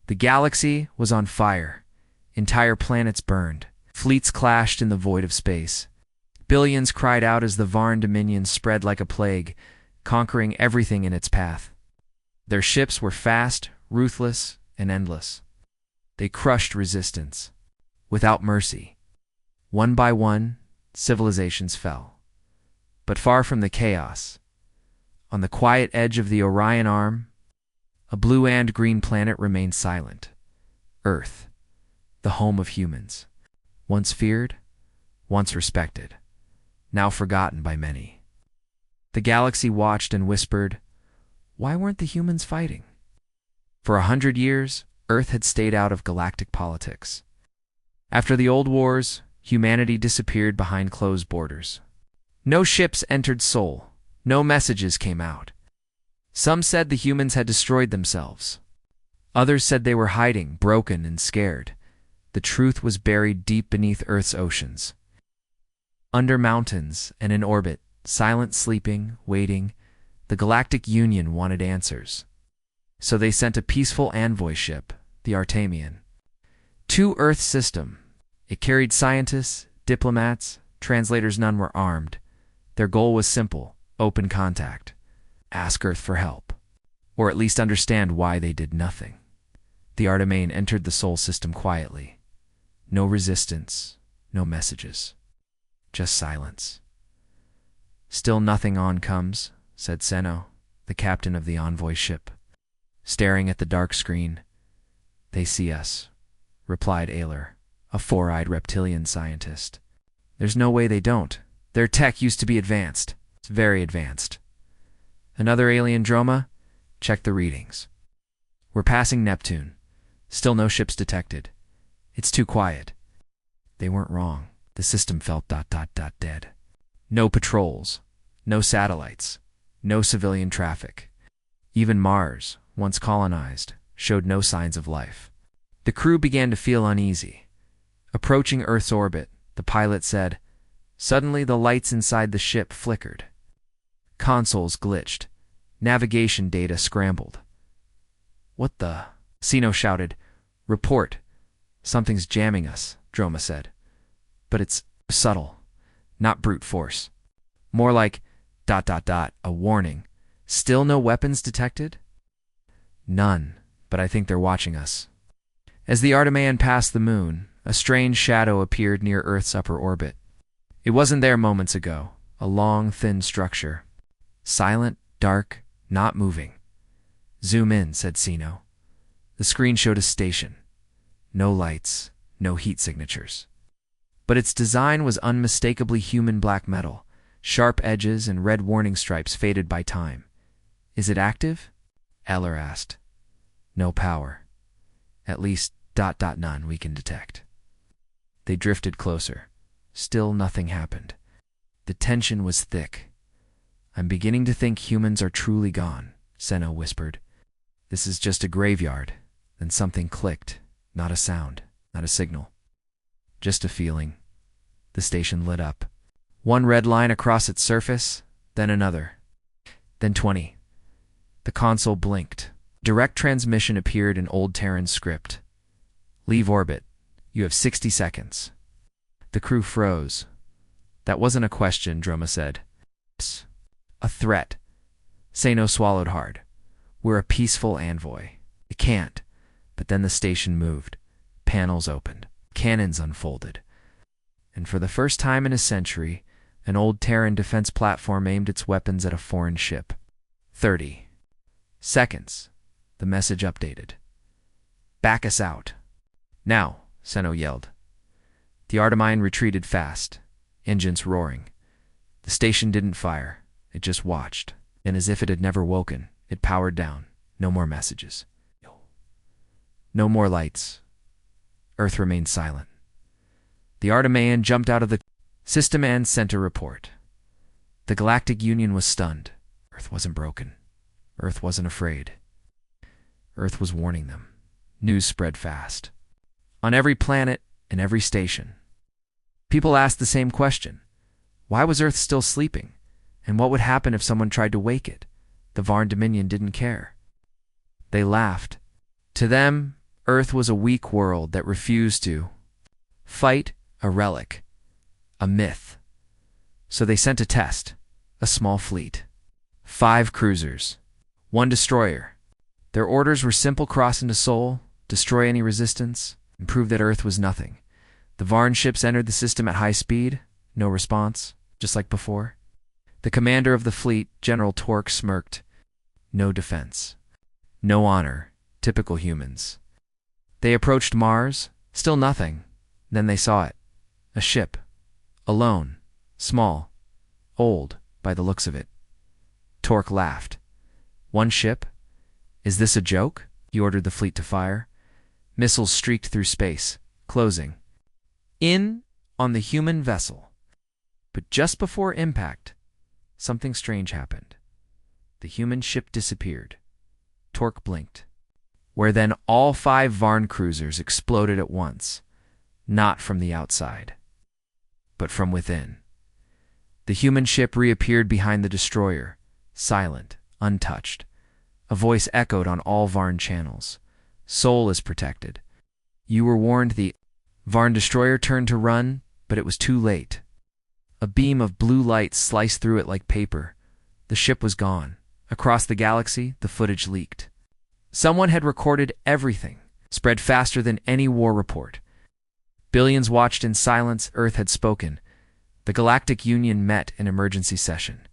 The galaxy was on fire. Entire planets burned. Fleets clashed in the void of space. Billions cried out as the Varn dominion spread like a plague, conquering everything in its path. Their ships were fast, ruthless, and endless. They crushed resistance, without mercy. One by one, civilizations fell. But far from the chaos, on the quiet edge of the Orion Arm, a blue and green planet remained silent. Earth, the home of humans. Once feared, once respected, now forgotten by many. The galaxy watched and whispered, why weren't the humans fighting? For 100 years, Earth had stayed out of galactic politics. After the old wars, humanity disappeared behind closed borders. No ships entered Sol. No messages came out. Some said the humans had destroyed themselves. Others said they were hiding, broken and scared. The truth was buried deep beneath Earth's oceans. Under mountains and in orbit, silent, sleeping, waiting, the Galactic Union wanted answers. So they sent a peaceful envoy ship, the Artemian, to Earth's system. It carried scientists, diplomats, translators. None were armed. Their goal was simple: open contact. Ask Earth for help, or at least understand why they did nothing. The Artemian entered the Sol system quietly. No resistance, no messages. Just silence. Still nothing on comes, said Seno, the captain of the envoy ship. Staring at the dark screen. They see us, replied Ayler, a four-eyed reptilian scientist. There's no way they don't. Their tech used to be advanced. It's very advanced. Another alien droma? Check the readings. We're passing Neptune. Still no ships detected. It's too quiet. They weren't wrong. The system felt ... dead. No patrols. No satellites. No civilian traffic. Even Mars, once colonized, showed no signs of life. The crew began to feel uneasy. Approaching Earth's orbit, the pilot said, suddenly the lights inside the ship flickered. Consoles glitched. Navigation data scrambled. What the? Seno shouted. Report. Something's jamming us, Droma said. But it's subtle, not brute force. More like ... a warning. Still no weapons detected? None, but I think they're watching us. As the Artemian passed the moon, a strange shadow appeared near Earth's upper orbit. It wasn't there moments ago, a long, thin structure. Silent, dark, not moving. Zoom in, said Seno. The screen showed a station. No lights, no heat signatures. But its design was unmistakably human black metal. Sharp edges and red warning stripes faded by time. Is it active? Eller asked. No power. At least ... none we can detect. They drifted closer. Still nothing happened. The tension was thick. I'm beginning to think humans are truly gone, Seno whispered. This is just a graveyard. Then something clicked. Not a sound, not a signal. Just a feeling. The station lit up. One red line across its surface, then another. Then 20. The console blinked. Direct transmission appeared in Old Terran script. Leave orbit. You have 60 seconds. The crew froze. That wasn't a question, Droma said. It's a threat. Seno swallowed hard. We're a peaceful envoy. It can't. But then the station moved. Panels opened. Cannons unfolded. And for the first time in a century, an Old Terran defense platform aimed its weapons at a foreign ship. 30 seconds. The message updated. Back us out. Now, Seno yelled. The Artemian retreated fast, engines roaring. The station didn't fire. It just watched. And as if it had never woken, it powered down. No more messages. No more lights. Earth remained silent. The Artemian jumped out of the system and sent a report. The Galactic Union was stunned. Earth wasn't broken. Earth wasn't afraid. Earth was warning them. News spread fast. On every planet and every station. People asked the same question. Why was Earth still sleeping? And what would happen if someone tried to wake it? The Varn Dominion didn't care. They laughed. To them, Earth was a weak world that refused to fight, a relic, a myth. So they sent a test, a small fleet. 5 cruisers, 1 destroyer. Their orders were simple: cross into Sol, destroy any resistance, and prove that Earth was nothing. The Varn ships entered the system at high speed. No response, just like before. The commander of the fleet, General Torque, smirked. No defense. No honor. Typical humans. They approached Mars. Still nothing. Then they saw it. A ship. Alone. Small. Old, by the looks of it. Torque laughed. 1 ship? Is this a joke? He ordered the fleet to fire. Missiles streaked through space, closing in on the human vessel. But just before impact, something strange happened. The human ship disappeared. Torque blinked. Where then all 5 Varn cruisers exploded at once, not from the outside, but from within. The human ship reappeared behind the destroyer, silent, untouched. A voice echoed on all Varn channels. Sol is protected. You were warned. The Varn destroyer turned to run, but it was too late. A beam of blue light sliced through it like paper. The ship was gone. Across the galaxy, the footage leaked. Someone had recorded everything, spread faster than any war report. Billions watched in silence. Earth had spoken. The Galactic Union met in emergency session.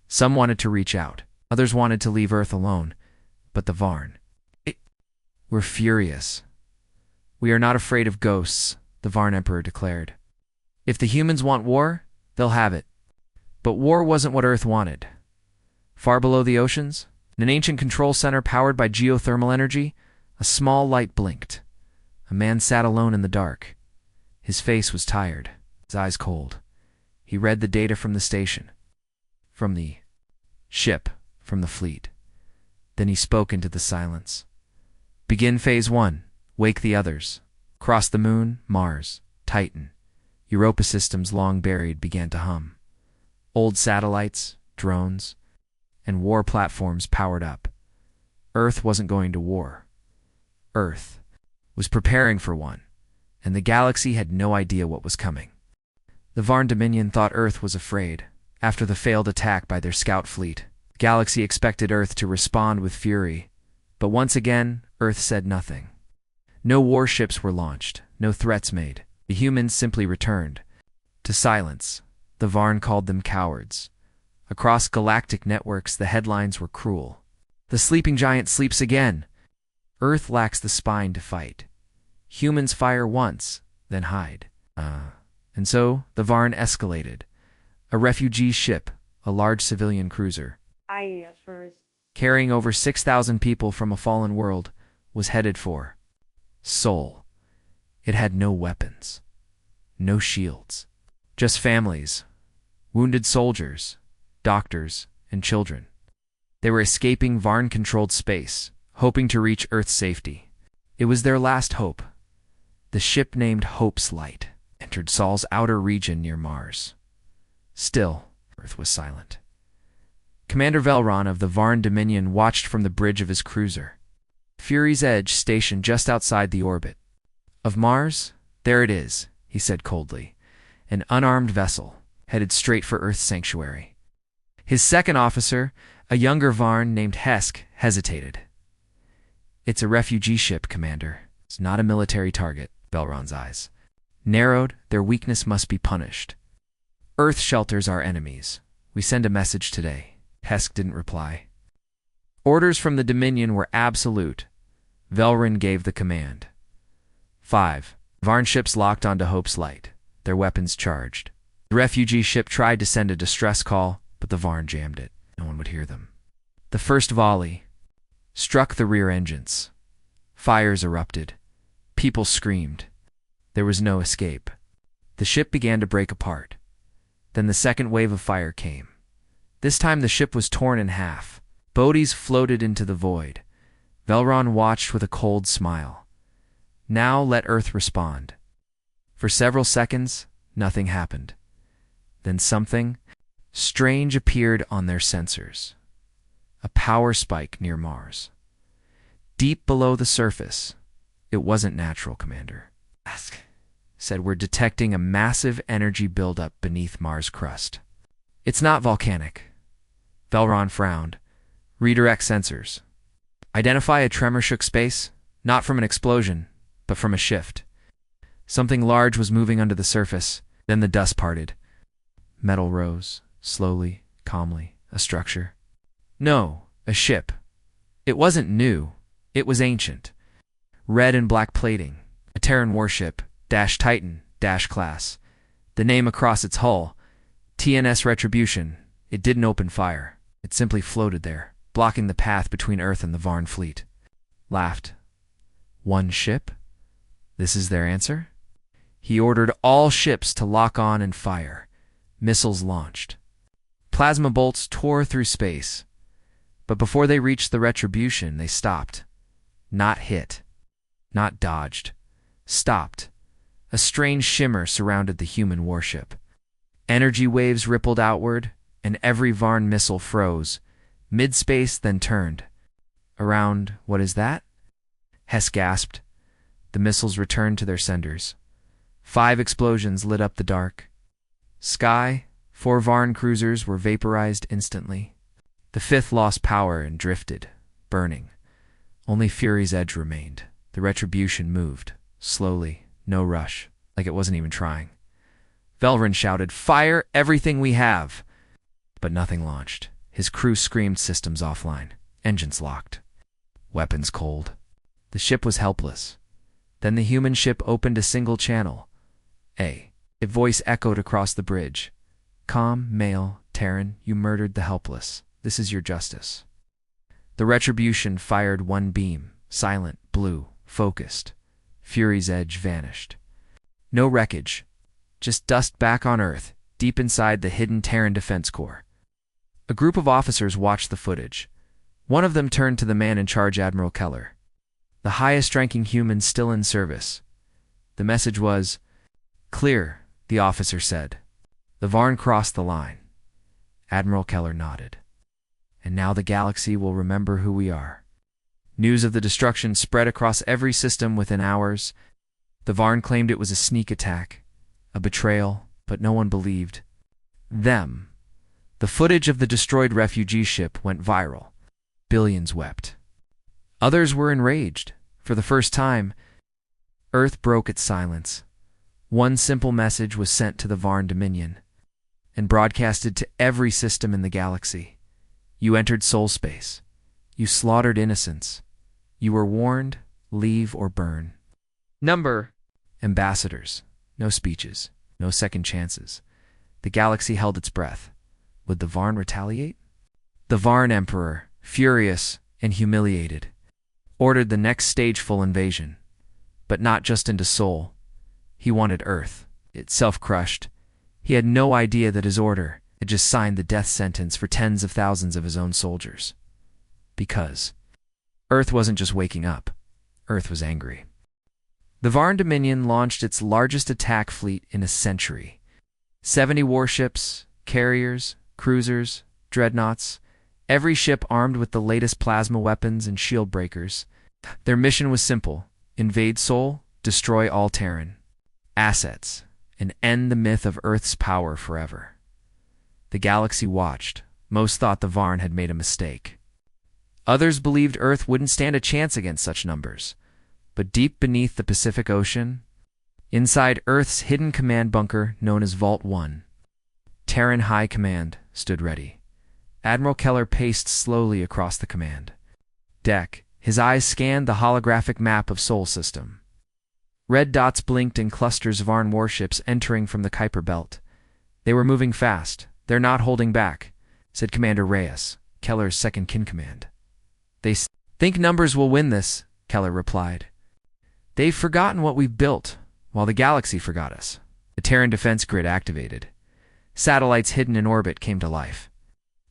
Some wanted to reach out. Others wanted to leave Earth alone. But the Varn were furious. We are not afraid of ghosts, the Varn Emperor declared. If the humans want war, they'll have it. But war wasn't what Earth wanted. Far below the oceans, in an ancient control center powered by geothermal energy, a small light blinked. A man sat alone in the dark. His face was tired, his eyes cold. He read the data from the station, from the ship, from the fleet. Then he spoke into the silence. Begin Phase 1. Wake the others. Cross the moon, Mars, Titan. Europa systems long buried began to hum. Old satellites, drones, and war platforms powered up. Earth wasn't going to war. Earth was preparing for one, and the galaxy had no idea what was coming. The Varn Dominion thought Earth was afraid. After the failed attack by their scout fleet, the galaxy expected Earth to respond with fury. But once again, Earth said nothing. No warships were launched, no threats made. The humans simply returned to silence. The Varn called them cowards. Across galactic networks, the headlines were cruel. The sleeping giant sleeps again. Earth lacks the spine to fight. Humans fire once, then hide. And so, the Varn escalated. A refugee ship, a large civilian cruiser, carrying over 6,000 people from a fallen world, was headed for Sol. It had no weapons, no shields, just families, wounded soldiers, doctors, and children. They were escaping Varn-controlled space, hoping to reach Earth's safety. It was their last hope. The ship named Hope's Light entered Sol's outer region near Mars. Still, Earth was silent. Commander Velron of the Varn Dominion watched from the bridge of his cruiser. Fury's Edge stationed just outside the orbit of Mars. There it is, he said coldly. An unarmed vessel, headed straight for Earth's sanctuary. His second officer, a younger Varn named Hesk, hesitated. It's a refugee ship, Commander. It's not a military target. Velron's eyes narrowed. Their weakness must be punished. Earth shelters our enemies. We send a message today. Hesk didn't reply. Orders from the Dominion were absolute. Velron gave the command. 5 Varn ships locked onto Hope's Light, their weapons charged. The refugee ship tried to send a distress call, but the Varn jammed it. No one would hear them. The first volley struck the rear engines. Fires erupted. People screamed. There was no escape. The ship began to break apart. Then the second wave of fire came. This time the ship was torn in half. Bodies floated into the void. Velron watched with a cold smile. Now let Earth respond. For several seconds, nothing happened. Then something strange appeared on their sensors. A power spike near Mars. Deep below the surface, It wasn't natural, Commander. Ask. Said we're detecting a massive energy buildup beneath Mars' crust. It's not volcanic. Velron frowned. Redirect sensors. Identify a tremor shook space, not from an explosion, but from a shift. Something large was moving under the surface, then the dust parted. Metal rose, slowly, calmly, a structure. No, a ship. It wasn't new, it was ancient. Red and black plating, a Terran warship, Titan, class. The name across its hull, TNS Retribution. It didn't open fire. It simply floated there, blocking the path between Earth and the Varn fleet. Laughed. One ship? This is their answer? He ordered all ships to lock on and fire. Missiles launched. Plasma bolts tore through space. But before they reached the Retribution, they stopped. Not hit. Not dodged. Stopped. A strange shimmer surrounded the human warship. Energy waves rippled outward, and every Varn missile froze. Mid-space, then turned. Around, what is that? Hess gasped. The missiles returned to their senders. 5 explosions lit up the dark. Sky, 4 Varn cruisers were vaporized instantly. The 5th lost power and drifted, burning. Only Fury's Edge remained. The Retribution moved, slowly, no rush, like it wasn't even trying. Velron shouted, "Fire everything we have!" But nothing launched. His crew screamed, systems offline, engines locked, weapons cold. The ship was helpless. Then the human ship opened a single channel. A voice echoed across the bridge. "Calm, male, Terran, you murdered the helpless. This is your justice." The Retribution fired one beam, silent, blue, focused. Fury's Edge vanished. No wreckage, just dust back on Earth, deep inside the hidden Terran Defense Corps. A group of officers watched the footage. One of them turned to the man in charge, Admiral Keller, the highest-ranking human still in service. The message was, "Clear," the officer said. The Varn crossed the line. Admiral Keller nodded. "And now the galaxy will remember who we are." News of the destruction spread across every system within hours. The Varn claimed it was a sneak attack, a betrayal, but no one believed them. The footage of the destroyed refugee ship went viral. Billions wept. Others were enraged. For the first time, Earth broke its silence. One simple message was sent to the Varn Dominion and broadcasted to every system in the galaxy. You entered soul space. You slaughtered innocents. You were warned, leave or burn. Number. Ambassadors. No speeches. No second chances. The galaxy held its breath. Would the Varn retaliate? The Varn Emperor, furious and humiliated, ordered the next stageful invasion. But not just into Sol. He wanted Earth, itself crushed. He had no idea that his order had just signed the death sentence for tens of thousands of his own soldiers. Because Earth wasn't just waking up. Earth was angry. The Varn Dominion launched its largest attack fleet in a century. 70 warships, carriers, cruisers, dreadnoughts, every ship armed with the latest plasma weapons and shield breakers. Their mission was simple: invade Sol, destroy all Terran assets, and end the myth of Earth's power forever. The galaxy watched. Most thought the Varn had made a mistake. Others believed Earth wouldn't stand a chance against such numbers. But deep beneath the Pacific Ocean, inside Earth's hidden command bunker known as Vault 1, Terran High Command stood ready. Admiral Keller paced slowly across the command deck. His eyes scanned the holographic map of Sol System. Red dots blinked in clusters of Varn warships entering from the Kuiper Belt. They were moving fast. "They're not holding back," said Commander Reyes, Keller's second-in-command. "They think numbers will win this," Keller replied. "They've forgotten what we've built, while the galaxy forgot us." The Terran defense grid activated. Satellites hidden in orbit came to life.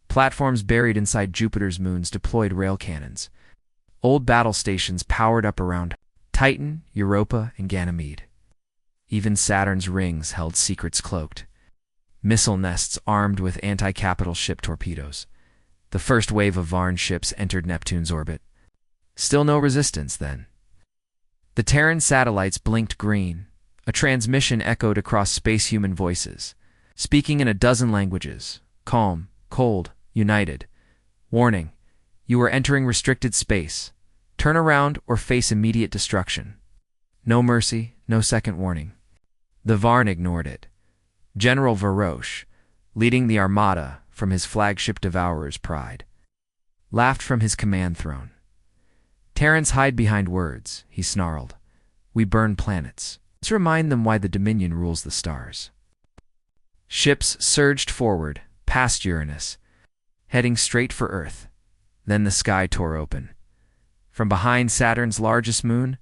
Platforms buried inside Jupiter's moons deployed rail cannons. Old battle stations powered up around Titan, Europa, and Ganymede. Even Saturn's rings held secrets cloaked. Missile nests armed with anti-capital ship torpedoes. The first wave of Varn ships entered Neptune's orbit. Still no resistance, then. The Terran satellites blinked green. A transmission echoed across space-human voices, speaking in a dozen languages. Calm, cold, united. Warning, you are entering restricted space. Turn around or face immediate destruction. No mercy, no second warning. The Varn ignored it. General Varosh, leading the armada from his flagship Devourer's Pride, laughed from his command throne. Terrans hide behind words, he snarled. We burn planets. Let's remind them why the Dominion rules the stars. Ships surged forward, past Uranus, heading straight for Earth. Then the sky tore open. From behind Saturn's largest moon,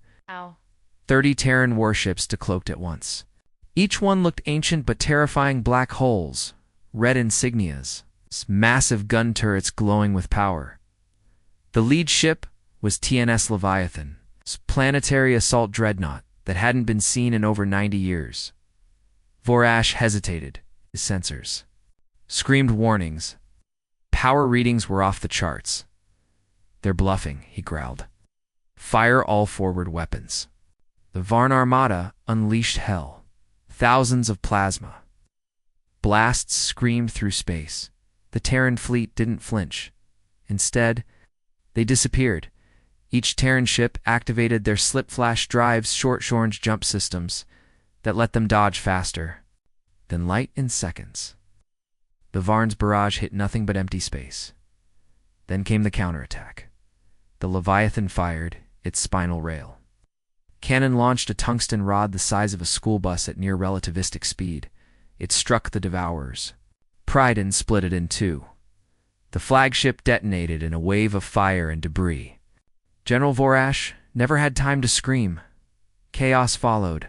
30 Terran warships decloaked at once. Each one looked ancient but terrifying black holes, red insignias, massive gun turrets glowing with power. The lead ship was TNS Leviathan, planetary assault dreadnought that hadn't been seen in over 90 years. Vorash hesitated, his sensors screamed warnings. Power readings were off the charts. They're bluffing, he growled. Fire all forward weapons. The Varn Armada unleashed hell. Thousands of plasma. Blasts screamed through space. The Terran fleet didn't flinch. Instead, they disappeared. Each Terran ship activated their slip-flash drives short-shornge jump systems that let them dodge faster than light in seconds. The Varn's barrage hit nothing but empty space. Then came the counterattack. The Leviathan fired its spinal rail. Cannon launched a tungsten rod the size of a school bus at near relativistic speed. It struck the Devourers. Pride and split it in two. The flagship detonated in a wave of fire and debris. General Vorash never had time to scream. Chaos followed.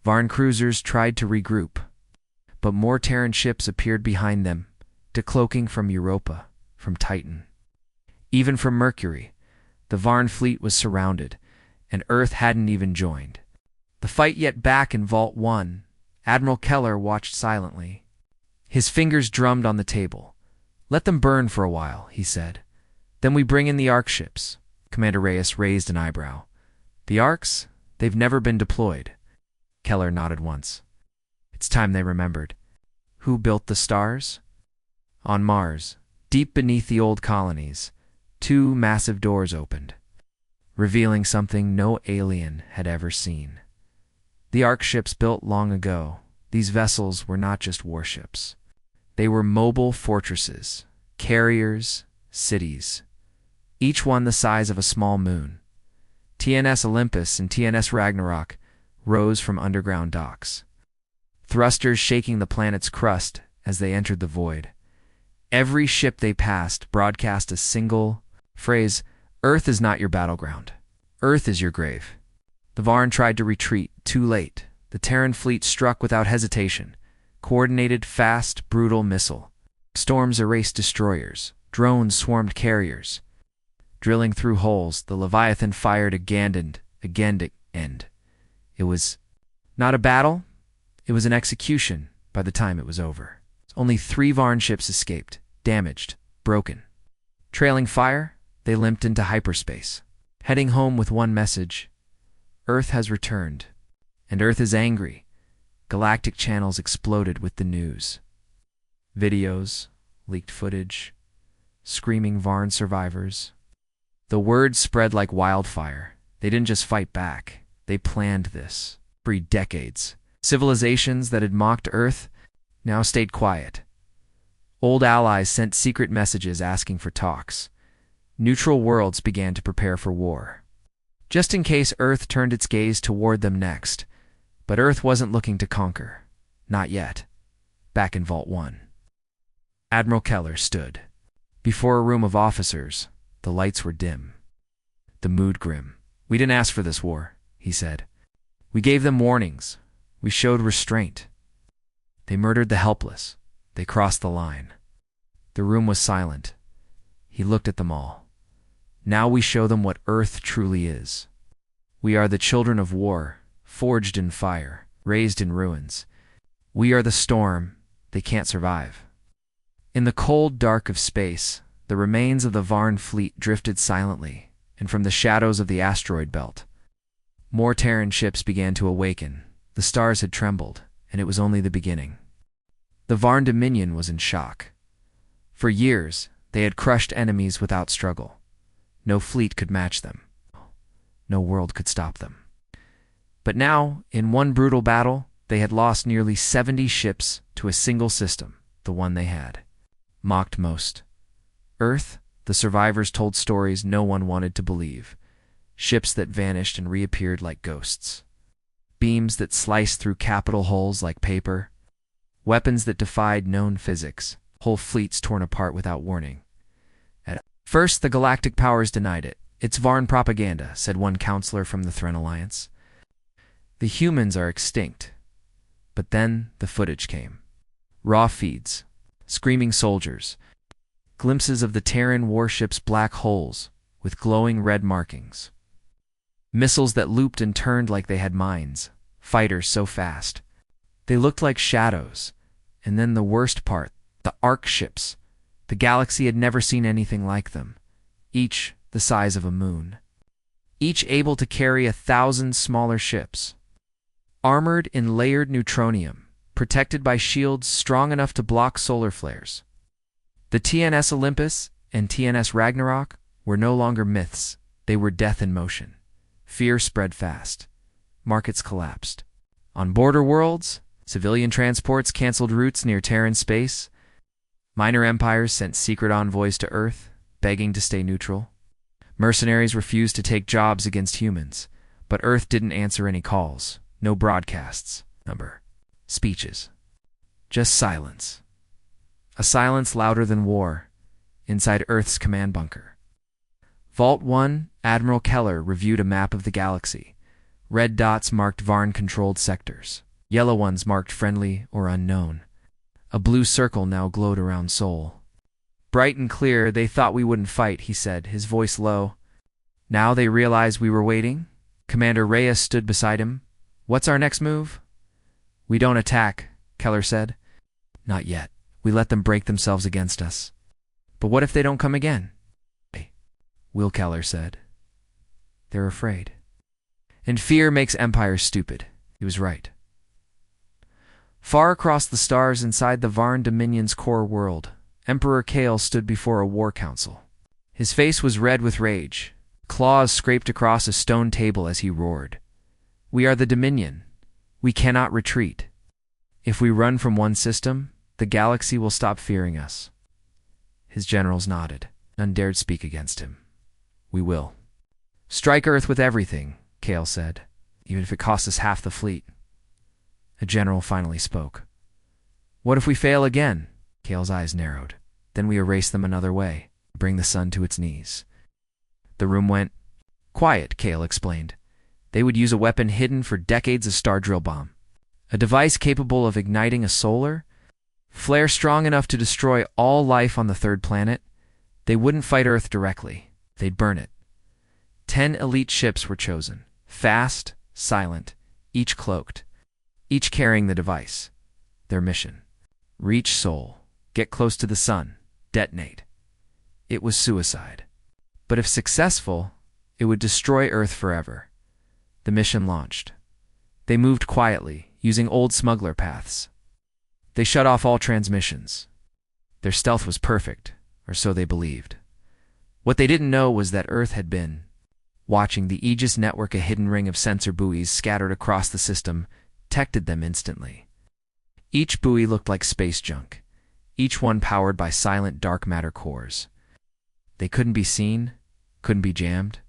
Varn cruisers tried to regroup, but more Terran ships appeared behind them, decloaking from Europa, from Titan. Even from Mercury, the Varn fleet was surrounded, and Earth hadn't even joined. The fight yet back in Vault 1, Admiral Keller watched silently. His fingers drummed on the table. Let them burn for a while, he said. Then we bring in the Ark ships. Commander Reyes raised an eyebrow. The Arks? They've never been deployed. Keller nodded once. It's time they remembered. Who built the stars? On Mars, deep beneath the old colonies, two massive doors opened, revealing something no alien had ever seen. The Ark ships built long ago, these vessels were not just warships. They were mobile fortresses, carriers, cities, each one the size of a small moon. TNS Olympus and TNS Ragnarok rose from underground docks, thrusters shaking the planet's crust as they entered the void. Every ship they passed broadcast a single phrase: Earth is not your battleground. Earth is your grave. The Varn tried to retreat, too late. The Terran fleet struck without hesitation. Coordinated, fast, brutal missile. Storms erased destroyers. Drones swarmed carriers. Drilling through holes, the Leviathan fired again and again. It was not a battle. It was an execution by the time it was over. Only 3 Varn ships escaped, damaged, broken. Trailing fire, they limped into hyperspace, heading home with one message: Earth has returned, and Earth is angry. Galactic channels exploded with the news. Videos, leaked footage, screaming Varn survivors. The word spread like wildfire. They didn't just fight back. They planned this for decades. Civilizations that had mocked Earth now stayed quiet. Old allies sent secret messages asking for talks. Neutral worlds began to prepare for war, just in case Earth turned its gaze toward them next. But Earth wasn't looking to conquer. Not yet. Back in Vault 1, Admiral Keller stood before a room of officers. The lights were dim, the mood grim. We didn't ask for this war, he said. We gave them warnings. We showed restraint. They murdered the helpless. They crossed the line. The room was silent. He looked at them all. Now we show them what Earth truly is. We are the children of war, forged in fire, raised in ruins. We are the storm they can't survive. In the cold dark of space, the remains of the Varn fleet drifted silently, and from the shadows of the asteroid belt, More Terran ships began to awaken. The stars had trembled, and it was only the beginning. The Varn Dominion was in shock. For years, they had crushed enemies without struggle. No fleet could match them. No world could stop them. But now, in one brutal battle, they had lost nearly 70 ships to a single system, the one they had mocked most. Earth, the survivors told stories no one wanted to believe. Ships that vanished and reappeared like ghosts. Beams that sliced through capital hulls like paper. Weapons that defied known physics. Whole fleets torn apart without warning. At first, the galactic powers denied it. "It's Varn propaganda," said one counselor from the Thren Alliance. "The humans are extinct." But then the footage came. Raw feeds, screaming soldiers, glimpses of the Terran warships' black holes with glowing red markings. Missiles that looped and turned like they had minds, fighters so fast. They looked like shadows. And then the worst part, the Ark ships. The galaxy had never seen anything like them, each the size of a moon. Each able to carry 1,000 smaller ships. Armored in layered neutronium, protected by shields strong enough to block solar flares. The TNS Olympus and TNS Ragnarok were no longer myths, they were death in motion. Fear spread fast. Markets collapsed. On border worlds, civilian transports canceled routes near Terran space. Minor empires sent secret envoys to Earth, begging to stay neutral. Mercenaries refused to take jobs against humans, but Earth didn't answer any calls. No broadcasts, speeches. Just silence. A silence louder than war, inside Earth's command bunker. Vault 1, Admiral Keller reviewed a map of the galaxy. Red dots marked Varn-controlled sectors. Yellow ones marked friendly or unknown. A blue circle now glowed around Sol. "Bright and clear, they thought we wouldn't fight," he said, his voice low. "Now they realize we were waiting?" Commander Reyes stood beside him. "What's our next move?" "We don't attack," Keller said. "Not yet. We let them break themselves against us." "But what if they don't come again?" Will Keller said. "They're afraid. And fear makes empires stupid." He was right. Far across the stars inside the Varn Dominion's core world, Emperor Kale stood before a war council. His face was red with rage. Claws scraped across a stone table as he roared. "We are the Dominion. We cannot retreat. If we run from one system, the galaxy will stop fearing us." His generals nodded. None dared speak against him. "We will. Strike Earth with everything," Kale said, "even if it costs us half the fleet." A general finally spoke. "What if we fail again?" Kale's eyes narrowed. "Then we erase them another way, bring the sun to its knees." The room went quiet, Kale explained. "They would use a weapon hidden for decades, a star drill bomb. A device capable of igniting a solar flare strong enough to destroy all life on the third planet. They wouldn't fight Earth directly. They'd burn it. 10 elite ships were chosen. Fast, silent, each cloaked. Each carrying the device. Their mission. Reach Sol. Get close to the sun. Detonate. It was suicide. But if successful, it would destroy Earth forever. The mission launched. They moved quietly, using old smuggler paths. They shut off all transmissions. Their stealth was perfect, or so they believed. What they didn't know was that Earth had been watching. The Aegis network, a hidden ring of sensor buoys scattered across the system, detected them instantly. Each buoy looked like space junk, each one powered by silent dark matter cores. They couldn't be seen, couldn't be jammed,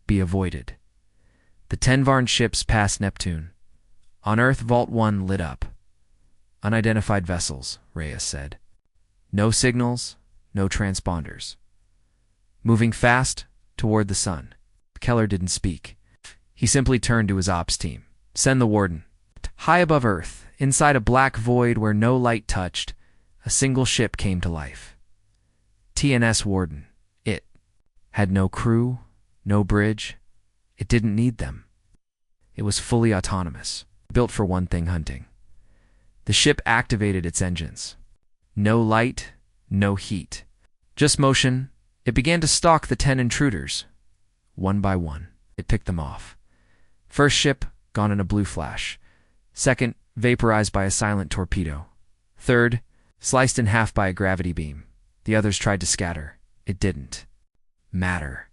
be avoided. The 10 Varn ships passed Neptune. On Earth, Vault 1 lit up. "Unidentified vessels," Reyes said. "No signals, no transponders. Moving fast toward the sun." Keller didn't speak. He simply turned to his ops team. "Send the Warden." High above Earth, inside a black void where no light touched, a single ship came to life. TNS Warden. It had no crew, no bridge. It didn't need them. It was fully autonomous, built for one thing: hunting. The ship activated its engines. No light, no heat. Just motion. It began to stalk the 10 intruders. One by one, it picked them off. First ship, gone in a blue flash. Second, vaporized by a silent torpedo. Third, sliced in half by a gravity beam. The others tried to scatter. It didn't matter.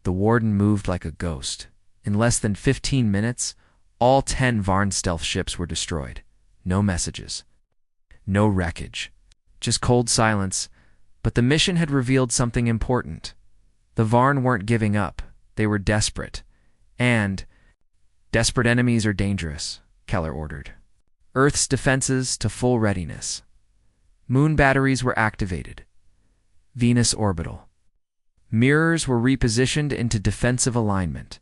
The warden moved like a ghost. In less than 15 minutes, all 10 Varn stealth ships were destroyed. No messages. No wreckage. Just cold silence. But the mission had revealed something important. The Varn weren't giving up. They were desperate. And desperate enemies are dangerous, Keller ordered. Earth's defenses to full readiness. Moon batteries were activated. Venus orbital. Mirrors were repositioned into defensive alignment.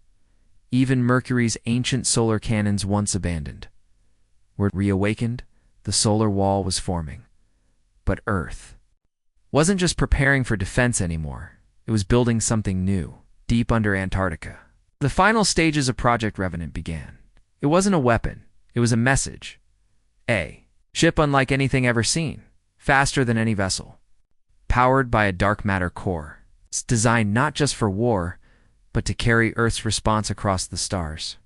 Even Mercury's ancient solar cannons once abandoned were reawakened. The solar wall was forming. But Earth wasn't just preparing for defense anymore. It was building something new, deep under Antarctica. The final stages of Project Revenant began. It wasn't a weapon. It was a message. A ship unlike anything ever seen, faster than any vessel, powered by a dark matter core. It's designed not just for war, but to carry Earth's response across the stars.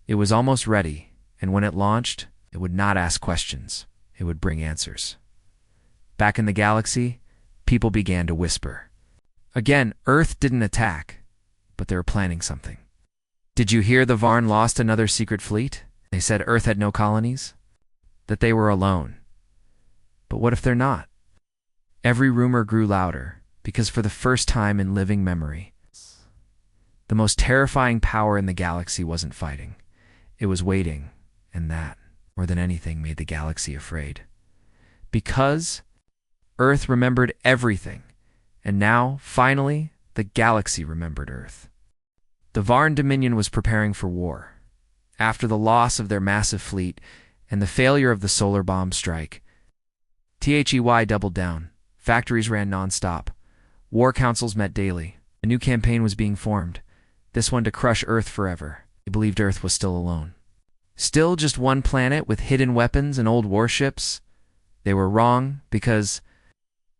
It was almost ready, and when it launched, it would not ask questions. It would bring answers. Back in the galaxy, people began to whisper. Again, Earth didn't attack, but they were planning something. Did you hear the Varn lost another secret fleet? They said Earth had no colonies, that they were alone. But what if they're not? Every rumor grew louder, because for the first time in living memory, the most terrifying power in the galaxy wasn't fighting. It was waiting, and that, more than anything, made the galaxy afraid. Because Earth remembered everything, and now, finally, the galaxy remembered Earth. The Varn Dominion was preparing for war. After the loss of their massive fleet and the failure of the solar bomb strike, HFY doubled down. Factories ran non-stop. War councils met daily. A new campaign was being formed, this one to crush Earth forever. They believed Earth was still alone. Still just one planet with hidden weapons and old warships? They were wrong, because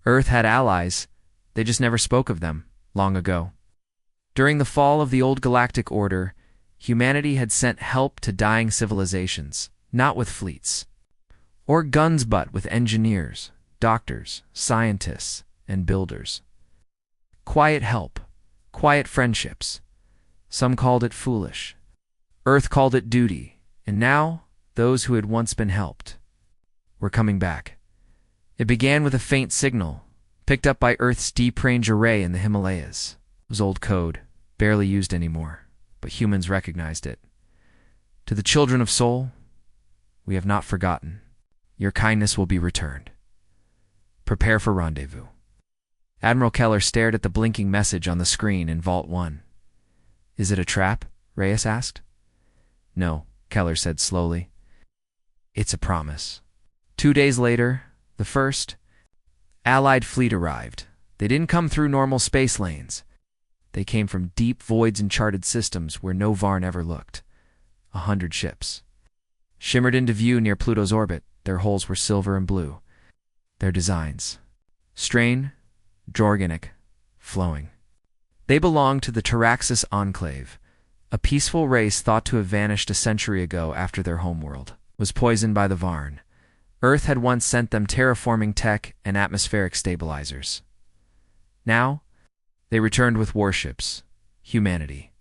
Earth had allies. They just never spoke of them, long ago. During the fall of the old galactic order, humanity had sent help to dying civilizations, not with fleets or guns, but with engineers, doctors, scientists, and builders. Quiet help, quiet friendships. Some called it foolish. Earth called it duty, and now those who had once been helped were coming back. It began with a faint signal, picked up by Earth's Deep Range Array in the Himalayas. It was old code, barely used anymore, but humans recognized it. To the children of Sol, we have not forgotten. Your kindness will be returned. Prepare for rendezvous. Admiral Keller stared at the blinking message on the screen in Vault 1. Is it a trap? Reyes asked. No, Keller said slowly. It's a promise. 2 days later, the first Allied fleet arrived. They didn't come through normal space lanes. They came from deep voids in charted systems where no Varn ever looked. 100 ships shimmered into view near Pluto's orbit. Their hulls were silver and blue. Their designs strain, Jorganic, flowing. They belonged to the Taraxis Enclave, a peaceful race thought to have vanished a century ago after their homeworld was poisoned by the Varn. Earth had once sent them terraforming tech and atmospheric stabilizers. Now, they returned with warships. Humanity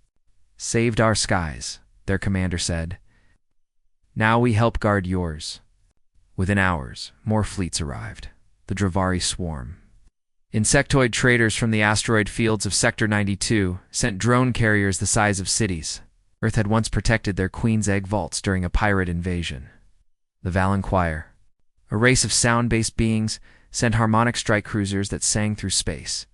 saved our skies, their commander said. Now we help guard yours. Within hours, more fleets arrived. The Dravari swarm. Insectoid traders from the asteroid fields of Sector 92 sent drone carriers the size of cities. Earth had once protected their Queen's Egg vaults during a pirate invasion. The Valen Choir, a race of sound-based beings, sent harmonic strike cruisers that sang through space.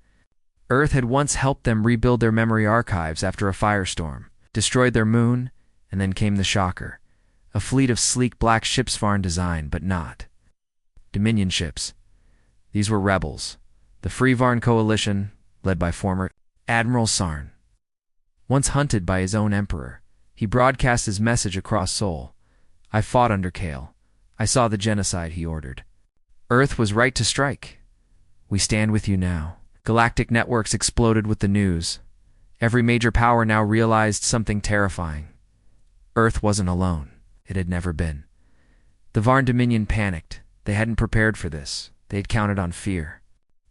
Earth had once helped them rebuild their memory archives after a firestorm, destroyed their moon, and then came the shocker. A fleet of sleek black ships Varn design, but not Dominion ships. These were rebels. The Free Varn Coalition, led by former Admiral Sarn. Once hunted by his own emperor, he broadcast his message across Sol. I fought under Kale. I saw the genocide he ordered. Earth was right to strike. We stand with you now. Galactic networks exploded with the news. Every major power now realized something terrifying. Earth wasn't alone. It had never been. The Varn Dominion panicked. They hadn't prepared for this. They had counted on fear.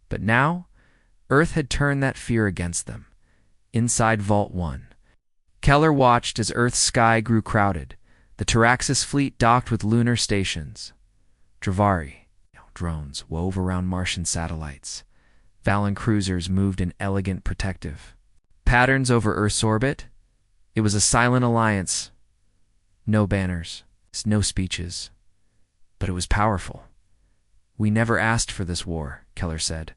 But now, Earth had turned that fear against them. Inside Vault 1, Keller watched as Earth's sky grew crowded. The Taraxis fleet docked with lunar stations. Dravari, drones, wove around Martian satellites. Valen cruisers moved in elegant protective patterns over Earth's orbit. It was a silent alliance. No banners, no speeches. But it was powerful. We never asked for this war, Keller said.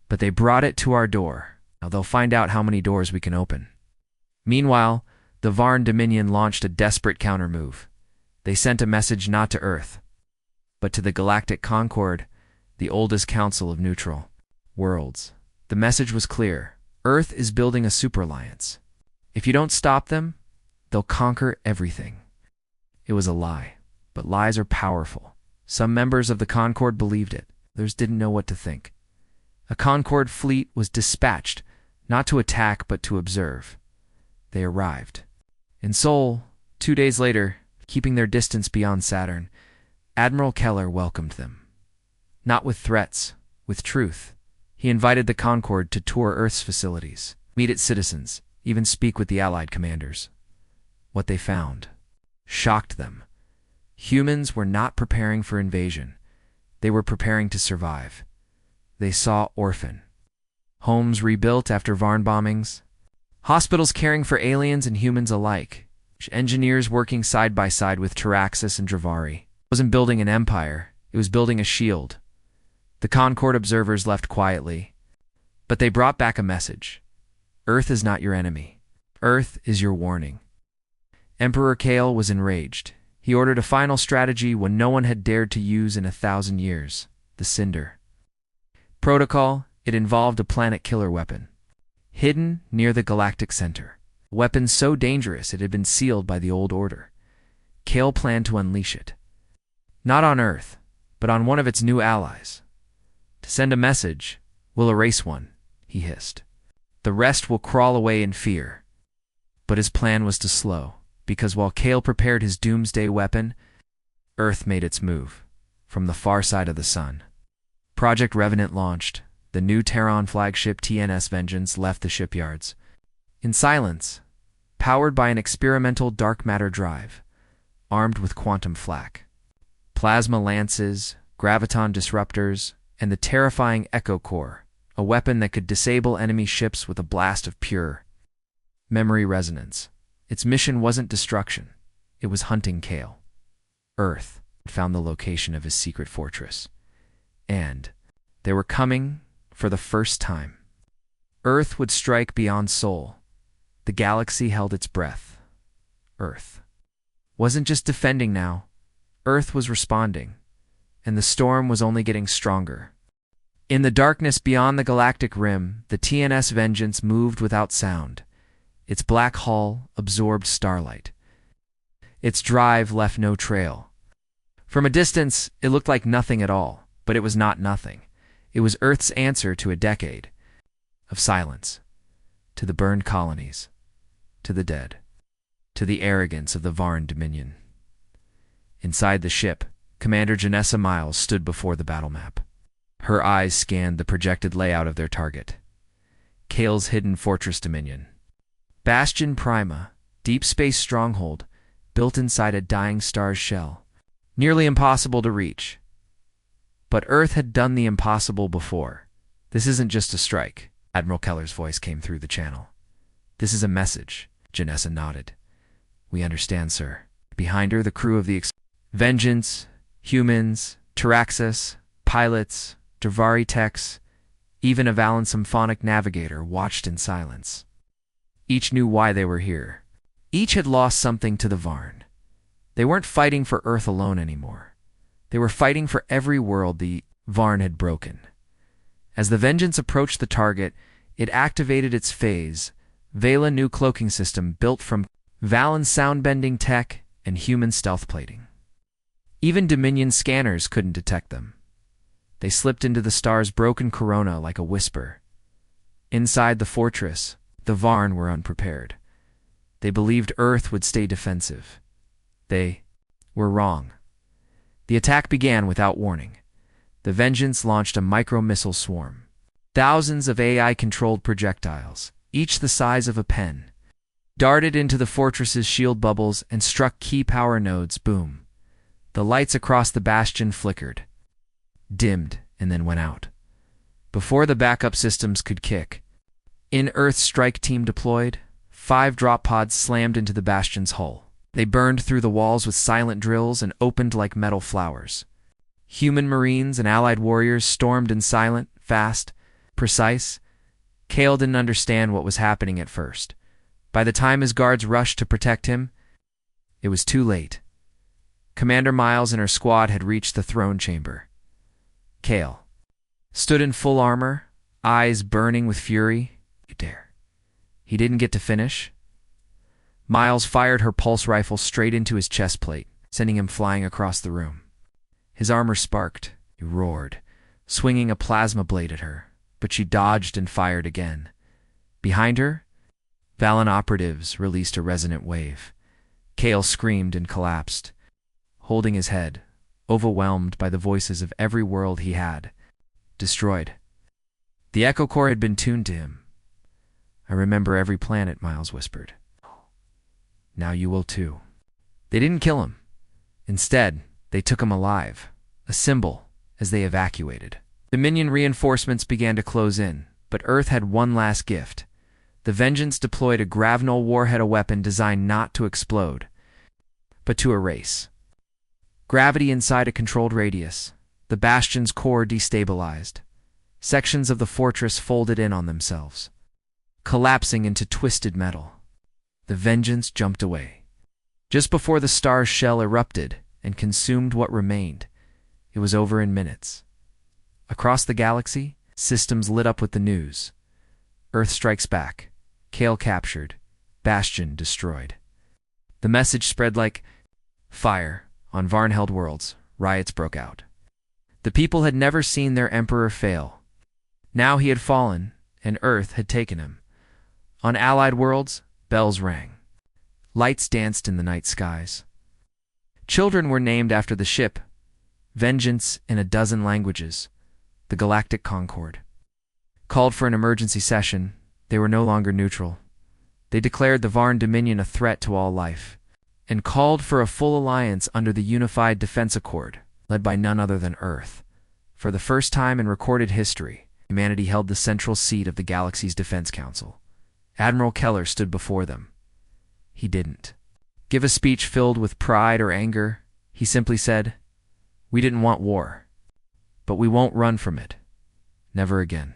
But they brought it to our door. Now they'll find out how many doors we can open. Meanwhile, the Varn Dominion launched a desperate countermove. They sent a message not to Earth, but to the Galactic Concord, the oldest council of neutral worlds. The message was clear. Earth is building a super-alliance. If you don't stop them, they'll conquer everything. It was a lie, but lies are powerful. Some members of the Concord believed it. Others didn't know what to think. A Concord fleet was dispatched, not to attack but to observe. They arrived. In Seoul, 2 days later, keeping their distance beyond Saturn, Admiral Keller welcomed them. Not with threats, with truth. He invited the Concord to tour Earth's facilities, meet its citizens, even speak with the Allied commanders. What they found shocked them. Humans were not preparing for invasion. They were preparing to survive. They saw orphan homes rebuilt after Varn bombings, hospitals caring for aliens and humans alike, engineers working side by side with Taraxis and Dravari. It wasn't building an empire, it was building a shield. The Concord observers left quietly, but they brought back a message. Earth is not your enemy. Earth is your warning. Emperor Kale was enraged. He ordered a final strategy one no one had dared to use in 1,000 years, the Cinder Protocol. It involved a planet-killer weapon, hidden near the galactic center. A weapon so dangerous it had been sealed by the old order. Kale planned to unleash it. Not on Earth, but on one of its new allies. To send a message, we'll erase one, he hissed. The rest will crawl away in fear. But his plan was to slow, because while Kale prepared his doomsday weapon, Earth made its move, from the far side of the sun. Project Revenant launched. The new Terran flagship TNS Vengeance left the shipyards. In silence, powered by an experimental dark matter drive, armed with quantum flak, plasma lances, graviton disruptors, and the terrifying Echo Core, a weapon that could disable enemy ships with a blast of pure memory resonance. Its mission wasn't destruction. It was hunting Kale. Earth had found the location of his secret fortress. And they were coming for the first time. Earth would strike beyond Seoul. The galaxy held its breath. Earth wasn't just defending now. Earth was responding, and the storm was only getting stronger. In the darkness beyond the galactic rim, the TNS Vengeance moved without sound. Its black hull absorbed starlight. Its drive left no trail. From a distance, it looked like nothing at all, but it was not nothing. It was Earth's answer to a decade of silence, to the burned colonies, to the dead, to the arrogance of the Varn Dominion. Inside the ship, Commander Janessa Miles stood before the battle map. Her eyes scanned the projected layout of their target. Kale's hidden fortress dominion. Bastion Prima, deep space stronghold, built inside a dying star's shell. Nearly impossible to reach. But Earth had done the impossible before. This isn't just a strike. Admiral Keller's voice came through the channel. This is a message. Janessa nodded. We understand, sir. Behind her, the crew of the Vengeance, humans, Taraxis, pilots, Dravari techs, even a Valen symphonic navigator watched in silence. Each knew why they were here. Each had lost something to the Varn. They weren't fighting for Earth alone anymore. They were fighting for every world the Varn had broken. As the Vengeance approached the target, it activated its phase, Vela new cloaking system built from Valen sound-bending tech and human stealth plating. Even Dominion scanners couldn't detect them. They slipped into the star's broken corona like a whisper. Inside the fortress, the Varn were unprepared. They believed Earth would stay defensive. They were wrong. The attack began without warning. The Vengeance launched a micro-missile swarm. Thousands of AI-controlled projectiles, each the size of a pen, darted into the fortress's shield bubbles and struck key power nodes. Boom. The lights across the bastion flickered, dimmed, and then went out. Before the backup systems could kick in, Earth's strike team deployed. 5 drop pods slammed into the bastion's hull. They burned through the walls with silent drills and opened like metal flowers. Human marines and allied warriors stormed in silent, fast, precise. Kale didn't understand what was happening at first. By the time his guards rushed to protect him, it was too late. Commander Miles and her squad had reached the throne chamber. Kale stood in full armor, eyes burning with fury. You dare. He didn't get to finish. Miles fired her pulse rifle straight into his chest plate, sending him flying across the room. His armor sparked. He roared, swinging a plasma blade at her, but she dodged and fired again. Behind her, Valen operatives released a resonant wave. Kale screamed and collapsed, holding his head, overwhelmed by the voices of every world he had destroyed. The Echo Core had been tuned to him. I remember every planet, Miles whispered. Now you will too. They didn't kill him. Instead, they took him alive, a symbol, as they evacuated. Dominion reinforcements began to close in, but Earth had one last gift. The Vengeance deployed a Gravenol warhead, a weapon designed not to explode, but to erase. Gravity inside a controlled radius. The bastion's core destabilized. Sections of the fortress folded in on themselves, collapsing into twisted metal. The Vengeance jumped away. Just before the star's shell erupted and consumed what remained, it was over in minutes. Across the galaxy, systems lit up with the news. Earth strikes back. Kale captured. Bastion destroyed. The message spread like fire. On Varnheld worlds, riots broke out. The people had never seen their emperor fail. Now he had fallen, and Earth had taken him. On allied worlds, bells rang. Lights danced in the night skies. Children were named after the ship, Vengeance in a dozen languages, the Galactic Concord. Called for an emergency session, they were no longer neutral. They declared the Varn Dominion a threat to all life, and called for a full alliance under the Unified Defense Accord, led by none other than Earth. For the first time in recorded history, humanity held the central seat of the galaxy's Defense Council. Admiral Keller stood before them. He didn't give a speech filled with pride or anger. He simply said, "We didn't want war, but we won't run from it. Never again."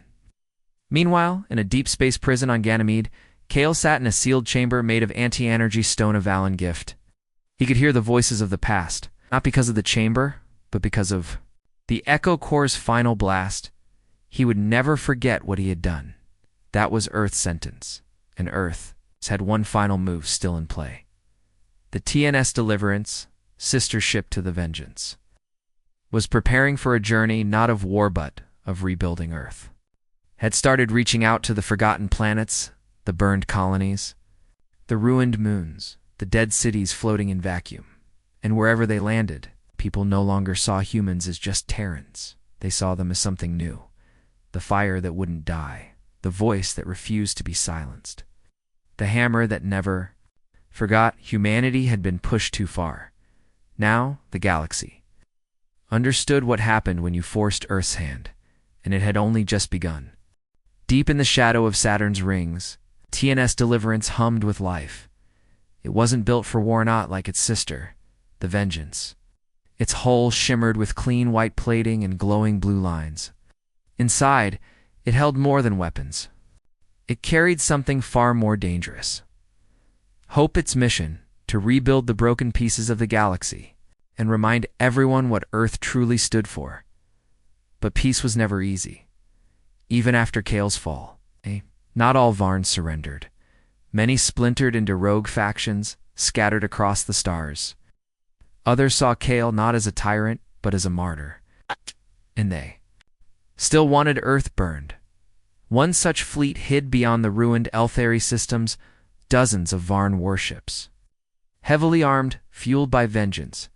Meanwhile, in a deep space prison on Ganymede, Kale sat in a sealed chamber made of anti-energy stone of Valen gift. He could hear the voices of the past, not because of the chamber, but because of the Echo Core's final blast. He would never forget what he had done. That was Earth's sentence, and Earth had one final move still in play. The TNS Deliverance, sister ship to the Vengeance, was preparing for a journey not of war but of rebuilding Earth. Had started reaching out to the forgotten planets, the burned colonies, the ruined moons, the dead cities floating in vacuum. And wherever they landed, people no longer saw humans as just Terrans. They saw them as something new. The fire that wouldn't die, the voice that refused to be silenced, the hammer that never forgot. Humanity had been pushed too far. Now, the galaxy understood what happened when you forced Earth's hand, and it had only just begun. Deep in the shadow of Saturn's rings, TNS Deliverance hummed with life. It wasn't built for war, not like its sister, the Vengeance. Its hull shimmered with clean white plating and glowing blue lines. Inside, it held more than weapons. It carried something far more dangerous. Hope. Its mission, to rebuild the broken pieces of the galaxy and remind everyone what Earth truly stood for. But peace was never easy. Even after Kale's fall, not all Varns surrendered. Many splintered into rogue factions, scattered across the stars. Others saw Kale not as a tyrant, but as a martyr. And they still wanted Earth burned. One such fleet hid beyond the ruined Elthari systems dozens of Varn warships. heavily armed, fueled by vengeance.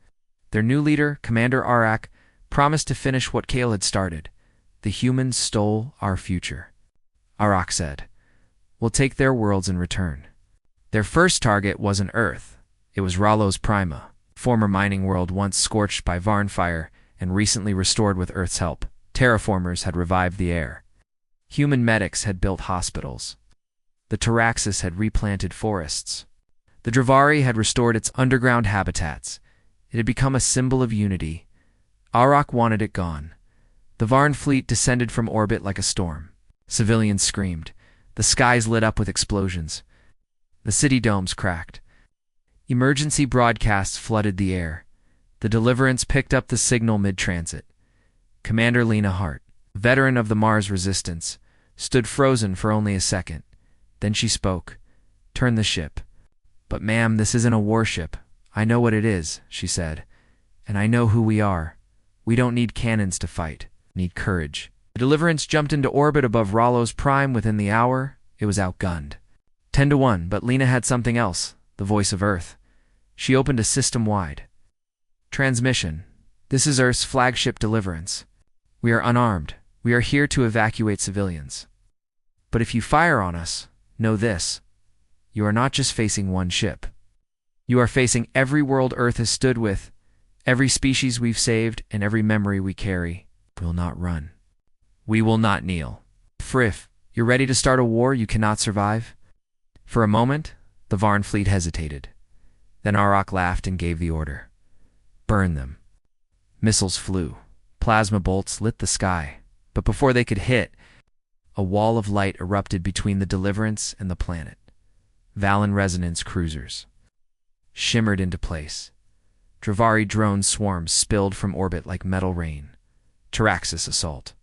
Their new leader, Commander Arak, promised to finish what Kale had started. The humans stole our future. Arak said, "We'll take their worlds in return." Their first target wasn't Earth. It was Rallos Prima, former mining world once scorched by Varn fire and recently restored with Earth's help. Terraformers had revived the air. Human medics had built hospitals. The Taraxis had replanted forests. The Dravari had restored its underground habitats. It had become a symbol of unity. Arak wanted it gone. The Varn fleet descended from orbit like a storm. Civilians screamed. The skies lit up with explosions. The city domes cracked. Emergency broadcasts flooded the air. The Deliverance picked up the signal mid-transit. Commander Lena Hart, veteran of the Mars Resistance, stood frozen for only a second. Then she spoke. "Turn the ship." "But ma'am, this isn't a warship. I know what it is," she said. "And I know who we are. We don't need cannons to fight. Need courage." The Deliverance jumped into orbit above Rallos Prime within the hour. It was outgunned. 10-1, but Lena had something else, the voice of Earth. She opened a system-wide transmission. "This is Earth's flagship Deliverance. We are unarmed. We are here to evacuate civilians. But if you fire on us, know this. You are not just facing one ship. You are facing every world Earth has stood with, every species we've saved, and every memory we carry. We will not run. We will not kneel. Frith, you're ready to start a war you cannot survive?" For a moment, the Varn fleet hesitated. Then Arak laughed and gave the order. "Burn them." Missiles flew. Plasma bolts lit the sky. But before they could hit, a wall of light erupted between the Deliverance and the planet. Valen resonance cruisers shimmered into place. Dravari drone swarms spilled from orbit like metal rain. Taraxis assault.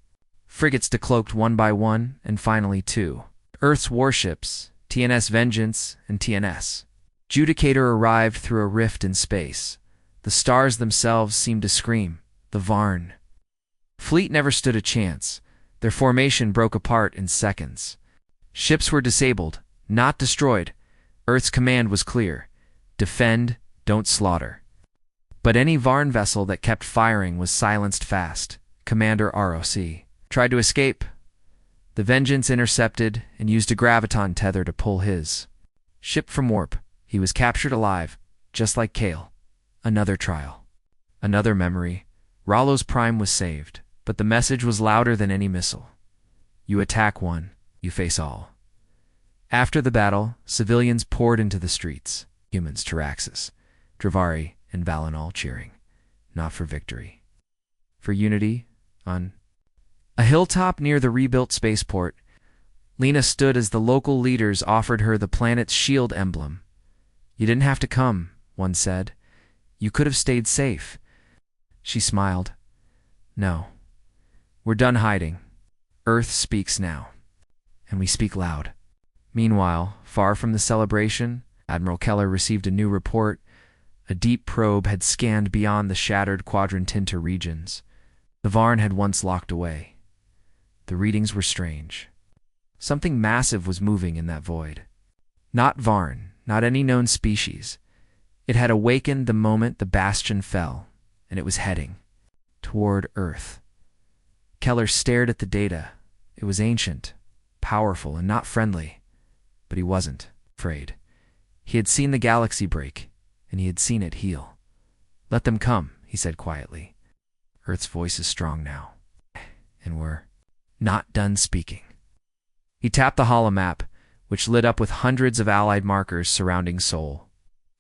Frigates decloaked one by one, and finally two. Earth's warships, TNS Vengeance and TNS Judicator, arrived through a rift in space. The stars themselves seemed to scream. The Varn fleet never stood a chance. Their formation broke apart in seconds. Ships were disabled, not destroyed. Earth's command was clear. Defend, don't slaughter. But any Varn vessel that kept firing was silenced fast. Commander ROC tried to escape. The Vengeance intercepted and used a graviton tether to pull his ship from warp. He was captured alive, just like Kale. Another trial. Another memory. Rallos Prime was saved, but the message was louder than any missile. You attack one, you face all. After the battle, civilians poured into the streets. Humans, Taraxis, Dravari, and Valen all cheering. Not for victory. For unity, on a hilltop near the rebuilt spaceport, Lena stood as the local leaders offered her the planet's shield emblem. "You didn't have to come," one said. "You could have stayed safe." She smiled. "No. We're done hiding. Earth speaks now. And we speak loud." Meanwhile, far from the celebration, Admiral Keller received a new report. A deep probe had scanned beyond the shattered Quadrantinta regions. The Varn had once locked away. The readings were strange. Something massive was moving in that void. Not Varn, not any known species. It had awakened the moment the bastion fell, and it was heading toward Earth. Keller stared at the data. It was ancient, powerful, and not friendly. But he wasn't afraid. He had seen the galaxy break, and he had seen it heal. "Let them come," he said quietly. "Earth's voice is strong now, and we're not done speaking." He tapped the holomap, which lit up with hundreds of allied markers surrounding Sol.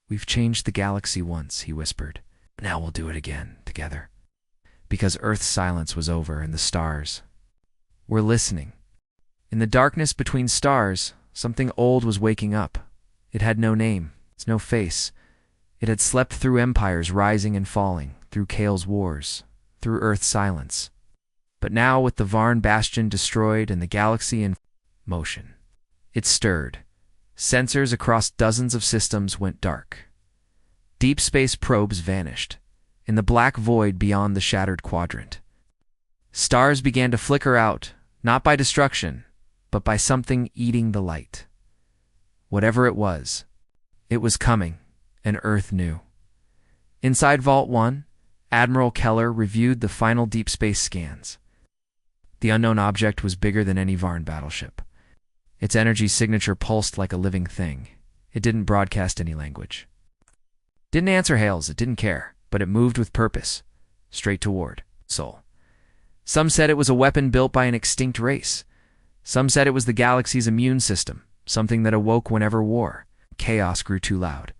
"We've changed the galaxy once," he whispered. "Now we'll do it again, together." Because Earth's silence was over, and the stars were listening. In the darkness between stars, something old was waking up. It had no name, no face. It had slept through empires rising and falling, through Kale's wars, through Earth's silence. But now, with the Varn bastion destroyed and the galaxy in motion, it stirred. Sensors across dozens of systems went dark. Deep space probes vanished, in the black void beyond the shattered quadrant. Stars began to flicker out, not by destruction, but by something eating the light. Whatever it was coming, And Earth knew. Inside Vault 1, Admiral Keller reviewed the final deep space scans. The unknown object was bigger than any Varn battleship. Its energy signature pulsed like a living thing. It didn't broadcast any language. Didn't answer hails, it didn't care, but it moved with purpose, straight toward Sol. Some said it was a weapon built by an extinct race. Some said it was the galaxy's immune system, something that awoke whenever chaos grew too loud.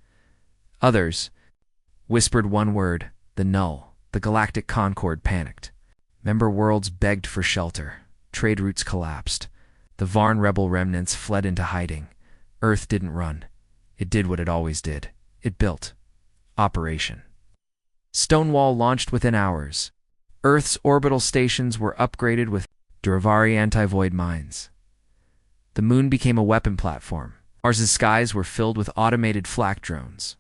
Others whispered one word, the null. The Galactic Concord panicked. Member worlds begged for shelter. Trade routes collapsed. The Varn rebel remnants fled into hiding. Earth didn't run. It did what it always did. It built. Operation. Stonewall launched within hours. Earth's orbital stations were upgraded with Dravari anti-void mines. The moon became a weapon platform. Mars's skies were filled with automated flak drones.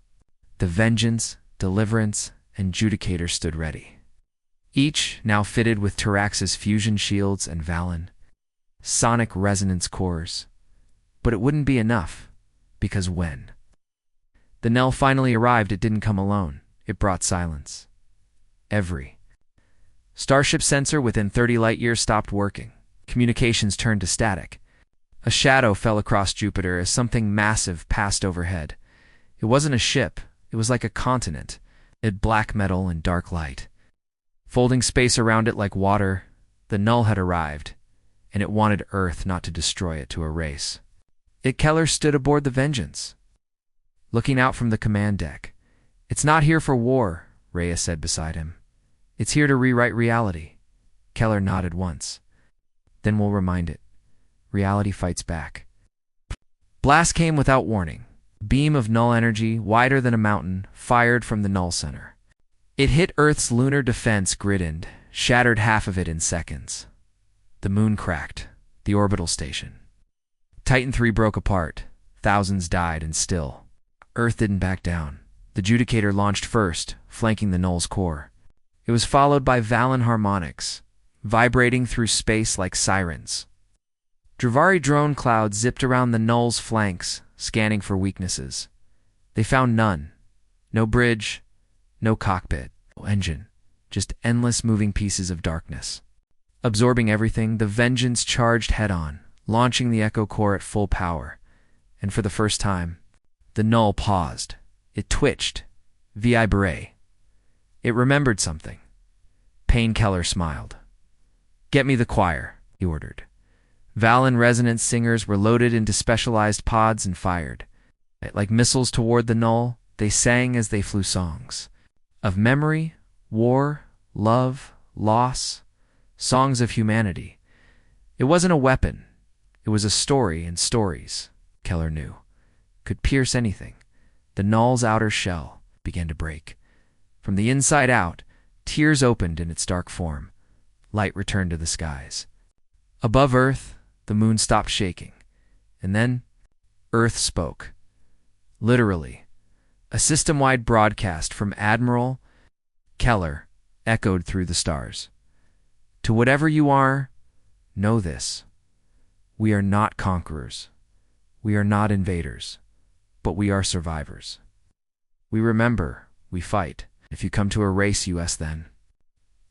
The Vengeance, Deliverance, and Judicator stood ready. Each now fitted with Tarax's fusion shields and Valen sonic resonance cores. But it wouldn't be enough, because when the Nell finally arrived, it didn't come alone. It brought silence. Every starship sensor within 30 light-years stopped working. Communications turned to static. A shadow fell across Jupiter as something massive passed overhead. It wasn't a ship. It was like a continent. It had black metal and dark light. Folding space around it like water, the Null had arrived, and it wanted Earth not to destroy it to erase. Keller stood aboard the Vengeance, looking out from the command deck. "It's not here for war," Rhea said beside him. "It's here to rewrite reality." Keller nodded once. "Then we'll remind it. Reality fights back." Blast came without warning. Beam of null energy, wider than a mountain, fired from the Null Center. It hit Earth's lunar defense grid, shattered half of it in seconds. The moon cracked, the orbital station. Titan III broke apart. Thousands died, and still, Earth didn't back down. The Judicator launched first, flanking the Null's core. It was followed by Valen harmonics, vibrating through space like sirens. Dravari drone clouds zipped around the Null's flanks, scanning for weaknesses. They found none. No bridge, no cockpit, no engine, just endless moving pieces of darkness. Absorbing everything, the Vengeance charged head-on, launching the Echo Core at full power. And for the first time, the Null paused. It twitched. Vibrae. It remembered something. Payne Keller smiled. "Get me the choir," he ordered. Valen resonance singers were loaded into specialized pods and fired. Like missiles toward the Null, they sang as they flew songs. Of memory, war, love, loss, songs of humanity. It wasn't a weapon. It was a story, and stories, Keller knew, could pierce anything. The Null's outer shell began to break. From the inside out, tears opened in its dark form. Light returned to the skies. Above Earth, the moon stopped shaking. And then, Earth spoke. Literally, a system-wide broadcast from Admiral Keller echoed through the stars. "To whatever you are, know this. We are not conquerors. We are not invaders. But we are survivors. We remember, we fight. If you come to erase us, then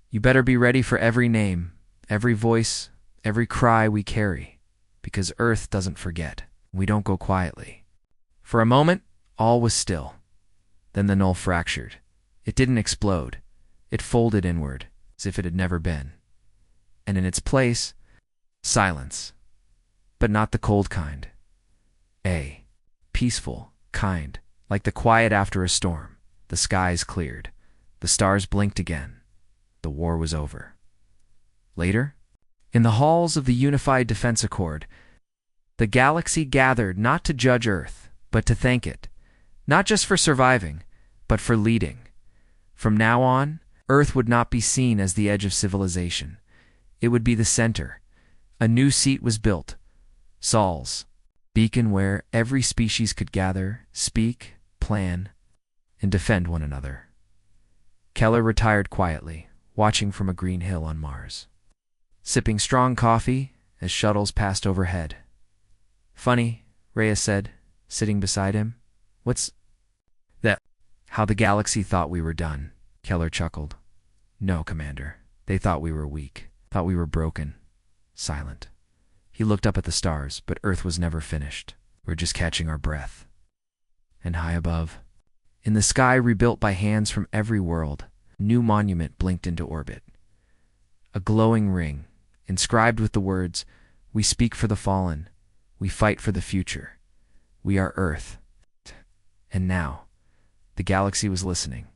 you better be ready for every name, every voice, every cry we carry, because Earth doesn't forget. We don't go quietly." For a moment, all was still. Then the Null fractured. It didn't explode. It folded inward, as if it had never been. And in its place, silence. But not the cold kind. Peaceful, kind, like the quiet after a storm. The skies cleared. The stars blinked again. The war was over. Later, in the halls of the Unified Defense Accord, the galaxy gathered not to judge Earth, but to thank it, not just for surviving, but for leading. From now on, Earth would not be seen as the edge of civilization. It would be the center. A new seat was built. Sol's beacon, where every species could gather, speak, plan, and defend one another. Keller retired quietly, watching from a green hill on Mars, sipping strong coffee as shuttles passed overhead. "Funny," Rhea said, sitting beside him. "What's that?" How the galaxy thought we were done. Keller chuckled. No, Commander. They thought we were weak, thought we were broken, silent. He looked up at the stars, but Earth was never finished. We're just catching our breath. And high above, in the sky rebuilt by hands from every world, a new monument blinked into orbit. A glowing ring, inscribed with the words, "We speak for the fallen. We fight for the future. We are Earth." And now, the galaxy was listening.